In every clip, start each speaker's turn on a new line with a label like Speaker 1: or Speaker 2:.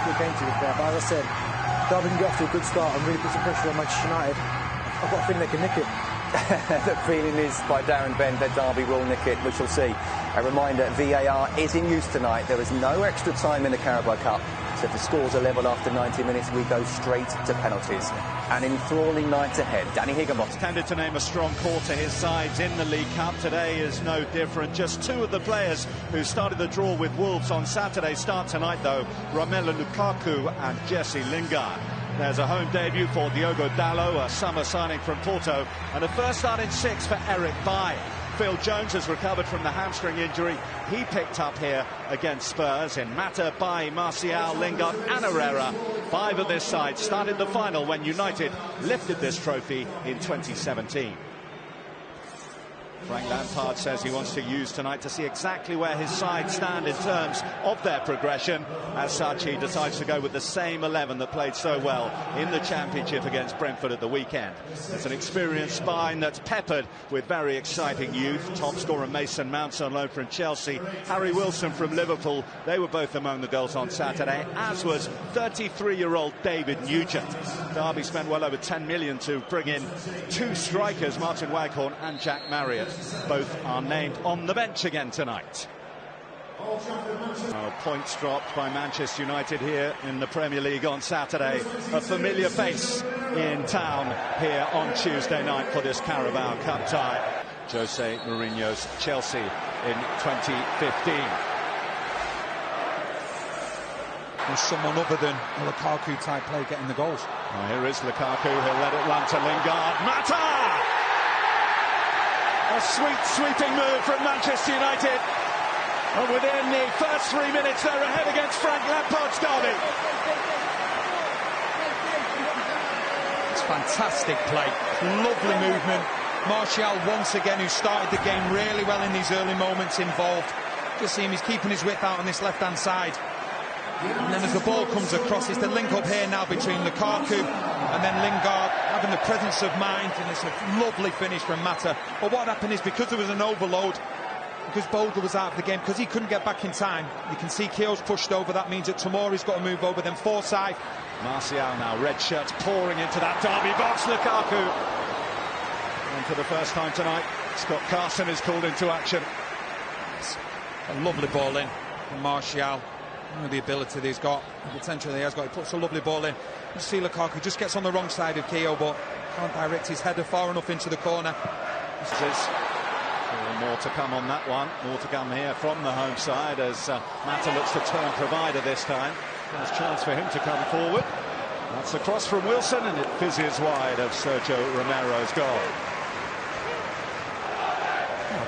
Speaker 1: we came to there. But as I said, Derby can get off to a good start and really put some pressure on Manchester United. I've got a feeling they can nick it.
Speaker 2: The feeling is by Darren Bent that Derby will nick it. We shall see. A reminder, VAR is in use tonight. There is no extra time in the Carabao Cup. So if the scores are level after 90 minutes, we go straight to penalties. An enthralling night ahead. Danny Higginbotham.
Speaker 3: Tended to name a strong core to his sides in the League Cup. Today is no different. Just two of the players who started the draw with Wolves on Saturday start tonight, though. Romelu Lukaku and Jesse Lingard. There's a home debut for Diogo Dalot, a summer signing from Porto, and a first start in 6 for Eric Bailly. Phil Jones has recovered from the hamstring injury he picked up here against Spurs in Mata, Bailly, Martial, Lingard and Herrera. 5 of this side started the final when United lifted this trophy in 2017. Frank Lampard says he wants to use tonight to see exactly where his side stand in terms of their progression. As such, he decides to go with the same 11 that played so well in the Championship against Brentford at the weekend. It's an experienced spine that's peppered with very exciting youth. Top scorer Mason Mount on loan from Chelsea, Harry Wilson from Liverpool. They were both among the goals on Saturday, as was 33-year-old David Nugent. Derby spent well over 10 million to bring in 2 strikers, Martin Waghorn and Jack Marriott. Both are named on the bench again tonight. Points dropped by Manchester United here in the Premier League on Saturday. A familiar face in town here on Tuesday night for this Carabao Cup tie. Jose Mourinho's Chelsea in 2015.
Speaker 4: There's someone other than a Lukaku-type player getting the goals.
Speaker 3: Well, here is Lukaku. He'll let it run to Lingard. Mata! A sweet, sweeping move from Manchester United. And within the first 3 minutes, they're ahead against Frank Lampard's Derby.
Speaker 4: It's fantastic play. Lovely movement. Martial once again, who started the game really well in these early moments involved. Just see him, he's keeping his width out on this left-hand side. And then as the ball comes across, it's the link up here now between Lukaku and then Lingard, having the presence of mind, and it's a lovely finish from Mata. But what happened is, because there was an overload, because Bogle was out of the game, because he couldn't get back in time, you can see Keogh's pushed over. That means that Tomori's got to move over, then Forsyth.
Speaker 3: Martial now, red shirts pouring into that Derby box. Lukaku. And for the first time tonight, Scott Carson is called into action.
Speaker 4: A lovely ball in from Martial. The ability that he's got, the potential he has got, he puts a lovely ball in. You see Lukaku just gets on the wrong side of Keogh, but can't direct his header far enough into the corner.
Speaker 3: More to come on that one, more to come here from the home side as Mata looks to turn provider this time. There's a chance for him to come forward. That's a cross from Wilson and it fizzes wide of Sergio Romero's goal.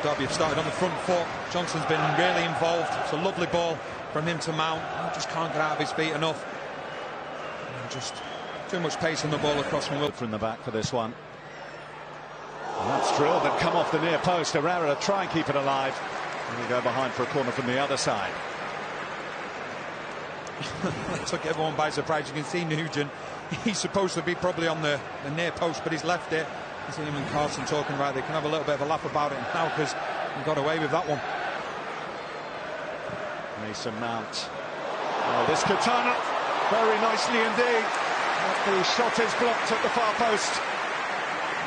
Speaker 4: Derby have started on the front foot. Johnson's been really involved. It's a lovely ball from him to Mount. He just can't get out of his feet enough. And just too much pace on the ball across from Wilson.
Speaker 3: From the back for this one. And that's drilled and come off the near post. Herrera try and keep it alive. And we go behind for a corner from the other side.
Speaker 4: Took everyone by surprise. You can see Nugent. He's supposed to be probably on the near post, but he's left it. You see him and Carson talking about it. They can have a little bit of a laugh about it now because he got away with that one.
Speaker 3: Mason Mount. Oh, this could turn up very nicely indeed. The shot is blocked at the far post.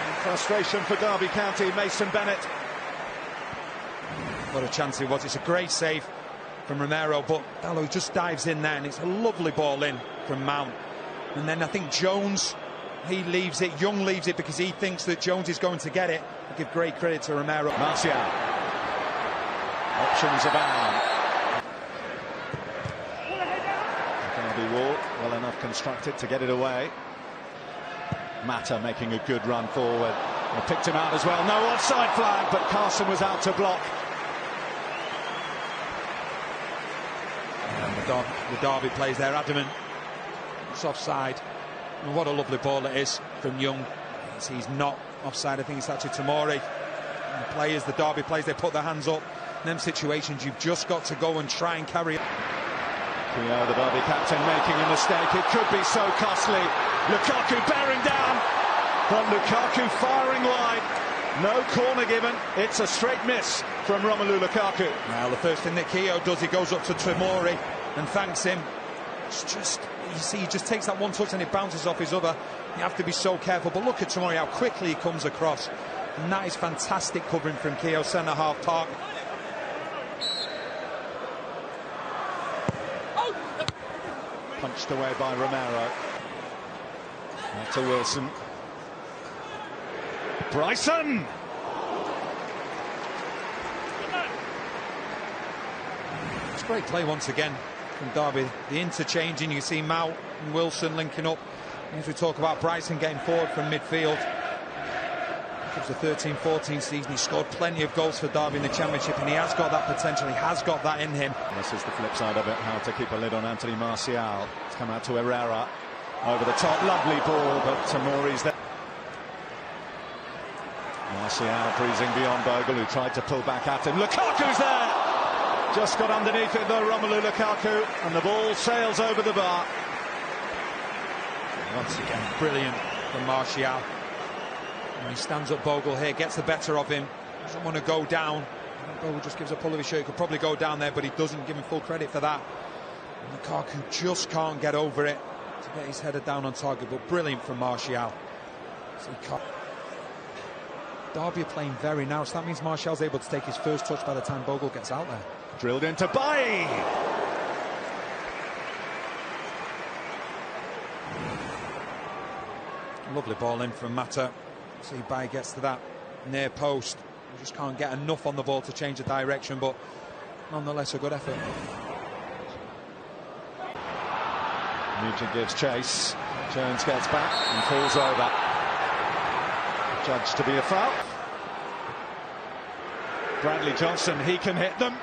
Speaker 3: And frustration for Derby County. Mason Bennett.
Speaker 4: What a chance it was. It's a great save from Romero, but Dalot just dives in there and it's a lovely ball in from Mount. And then I think Jones, he leaves it. Young leaves it because he thinks that Jones is going to get it. I give great credit to Romero.
Speaker 3: Martial. Options abound. Derby wall, well enough constructed to get it away. Mata making a good run forward. They picked him out as well. No offside flag, but Carson was out to block.
Speaker 4: And the Derby plays there, adamant. It's offside. And what a lovely ball it is from Young. He's not offside. I think it's actually Tomori. And the players, the Derby players, they put their hands up. In them situations, you've just got to go and try and carry it.
Speaker 3: Keogh, the Derby captain, making a mistake. It could be so costly. Lukaku bearing down, but Lukaku firing wide. No corner given. It's a straight miss from Romelu Lukaku.
Speaker 4: Well, the first thing that Keogh does, he goes up to Tomori and thanks him. It's just, you see, he just takes that one touch and it bounces off his other. You have to be so careful. But look at Tomori, how quickly he comes across. And that is fantastic covering from Keogh, centre-half park.
Speaker 3: Punched away by Romero. Back to Wilson. Bryson!
Speaker 4: It's great play once again from Derby. The interchanging, you see Mount and Wilson linking up. As we talk about Bryson getting forward from midfield. It was the 13-14 season. He scored plenty of goals for Derby in the Championship, and he has got that potential. He has got that in him.
Speaker 3: This is the flip side of it, how to keep a lid on Anthony Martial. It's come out to Herrera. Over the top, lovely ball, but Tomori's there. Martial breezing beyond Bogle, who tried to pull back at him. Lukaku's there! Just got underneath it though, Romelu Lukaku, and the ball sails over the bar.
Speaker 4: Once again, brilliant from Martial. And he stands up Bogle here, gets the better of him. Doesn't want to go down. Bogle just gives a pull of his shirt. He could probably go down there, but he doesn't give him full credit for that. And Lukaku just can't get over it to get his header down on target, but brilliant from Martial. So he can't. Derby are playing very now, so that means Martial's able to take his first touch by the time Bogle gets out there.
Speaker 3: Drilled into Bailly.
Speaker 4: Lovely ball in from Mata. See, Bailly gets to that near post. He just can't get enough on the ball to change the direction, but nonetheless a good effort.
Speaker 3: Nugent gives chase. Jones gets back and falls over. Judged to be a foul. Bradley Johnson, he can hit them.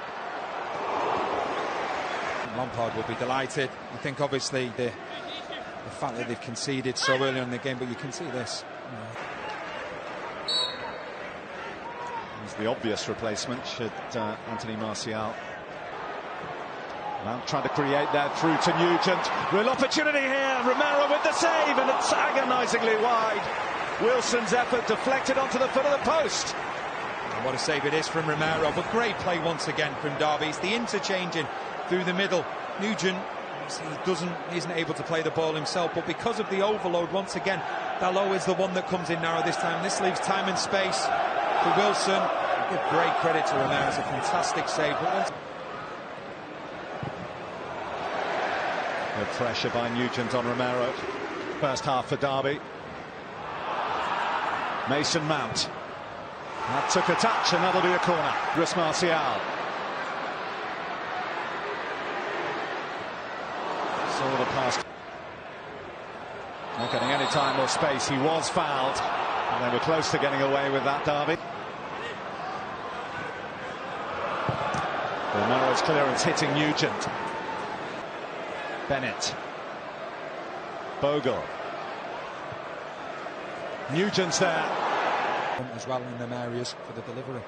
Speaker 4: Lampard will be delighted. I think obviously the fact that they've conceded so early on in the game, but you can see this.
Speaker 3: He's the obvious replacement should Anthony Martial. Now trying to create that through to Nugent. Real opportunity here. Romero with the save, and it's agonisingly wide. Wilson's effort deflected onto the foot of the post.
Speaker 4: And what a save it is from Romero, but great play once again from Derby. It's the interchanging through the middle. Nugent, he isn't able to play the ball himself, but because of the overload, once again, Dalot is the one that comes in narrow this time. This leaves time and space for Wilson. I give great credit to Romero. It's a fantastic save. But
Speaker 3: good pressure by Nugent on Romero. First half for Derby. Mason Mount. That took a touch, and that'll be a corner. Chris Martial. Saw the pass. Not getting any time or space. He was fouled, and they were close to getting away with that, Derby. Romero's clearance hitting Nugent. Bennett. Bogle. Nugent's there.
Speaker 4: As well in them areas for the delivery.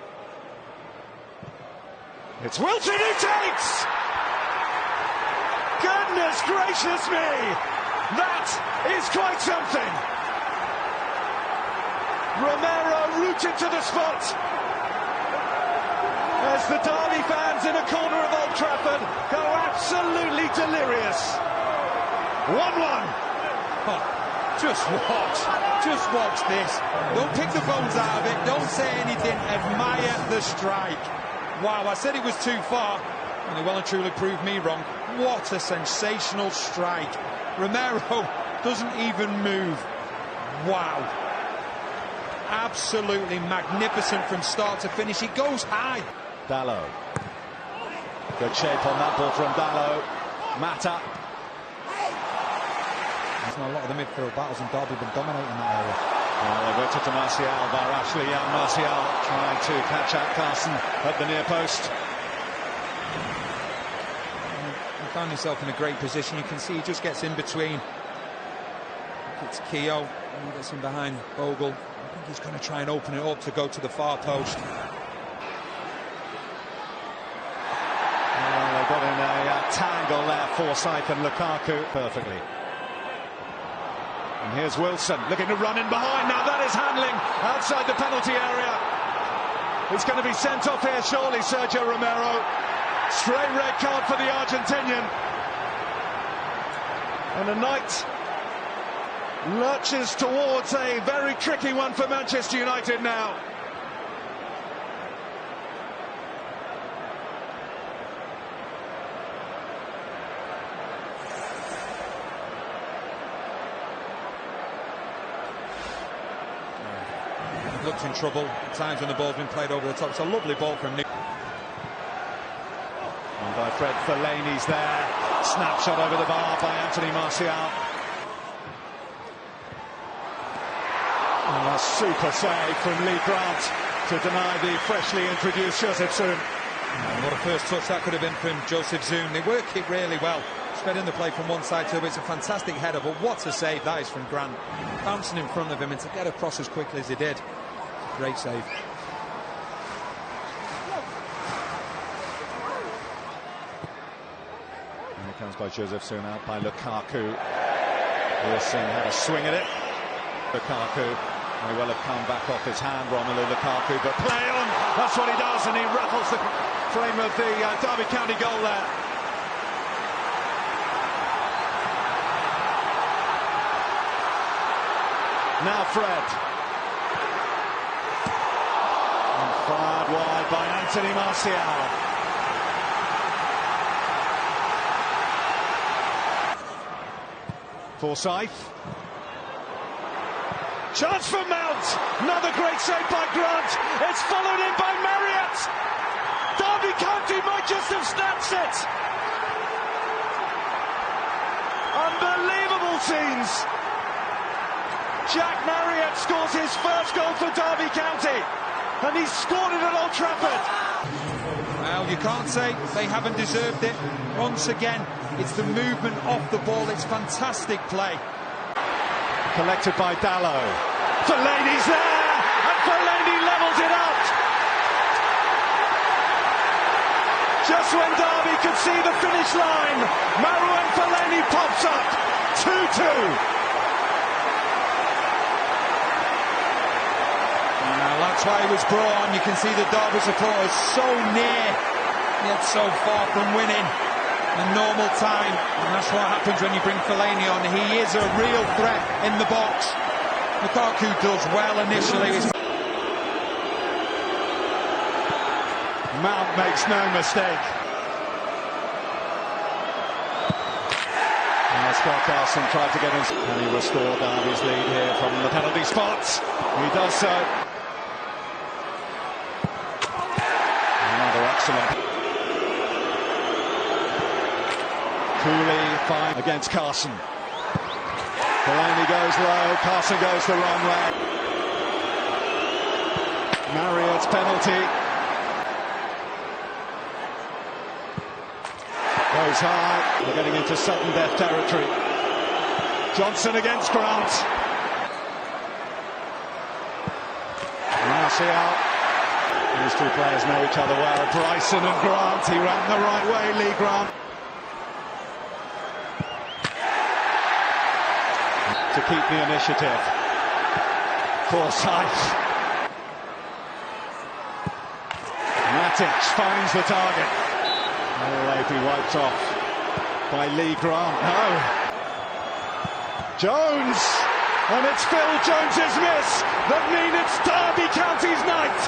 Speaker 3: It's Wilson who takes! Goodness gracious me! That is quite something! Romero rooted to the spot. As the Derby fans in a corner of Old Trafford go absolutely delirious. 1-1.
Speaker 4: Oh, just watch this. Don't pick the bones out of it. Don't say anything. Admire the strike. Wow, I said it was too far, and they well and truly proved me wrong. What a sensational strike. Romero doesn't even move. Wow. Absolutely magnificent from start to finish. He goes high.
Speaker 3: Dalot. Good shape on that ball from Dalot. Mata.
Speaker 4: A lot of the midfield battles in Derby have been dominating that area.
Speaker 3: They worked it to Martial by Ashley Young. Martial trying to catch out Carson at the near post.
Speaker 4: He found himself in a great position. You can see he just gets in between. It's Keogh, and he gets in behind Bogle. I think he's going to try and open it up to go to the far post.
Speaker 3: They got in a tangle there, Forsyth and Lukaku perfectly. And here's Wilson looking to run in behind. Now that is handling outside the penalty area. He's going to be sent off here surely, Sergio Romero. Straight red card for the Argentinian. And the night lurches towards a very tricky one for Manchester United now.
Speaker 4: Looked in trouble at times when the ball's been played over the top. It's a lovely ball from Nick.
Speaker 3: And by Fred Fellaini's there. Snapshot over the bar by Anthony Martial. And a super save from Lee Grant to deny the freshly introduced Joseph Zoom.
Speaker 4: And what a first touch that could have been from Joseph Zoom. They work it really well, spreading the play from one side to the other. It's a fantastic header, but what a save that is from Grant. Bouncing in front of him and to get across as quickly as he did. Great save.
Speaker 3: And it comes by Joseph Zoom, out by Lukaku. Wilson had a swing at it. Lukaku may well have come back off his hand, Romelu Lukaku, but play on! That's what he does, and he rattles the frame of the Derby County goal there. Now Fred. And fired wide by Anthony Martial. Forsyth. Chance for Mount. Another great save by Grant. It's followed in by Marriott. Derby County might just have snatched it. Unbelievable scenes. Jack Marriott scores his first goal for Derby County. And he's scored it at Old Trafford.
Speaker 4: Well, you can't say they haven't deserved it. Once again, it's the movement off the ball. It's fantastic play.
Speaker 3: Collected by Dallow. Fellaini's there, and Fellaini levels it out. Just when Derby could see the finish line, Marouane Fellaini pops up. 2-2.
Speaker 4: That's why he was brought on. You can see the Derby supporters so near, yet so far from winning in normal time. And that's what happens when you bring Fellaini on. He is a real threat in the box. Lukaku does well initially.
Speaker 3: Mount makes no mistake. Scott Carson tried to get him. And he restored Derby's lead here from the penalty spot. He does so. Another excellent. Cooley fine against Carson. Fellaini goes low, Carson goes the wrong way. Marriott's penalty. Goes high, we're getting into sudden death territory. Johnson against Grant. Martial. These two players know each other well. Bryson and Grant, he ran the right way, Lee Grant. To keep the initiative. Forsyth. Matic finds the target. Oh, be wiped off by Lee Grant. No. Jones! And it's Phil Jones's miss that means it's Derby County's night.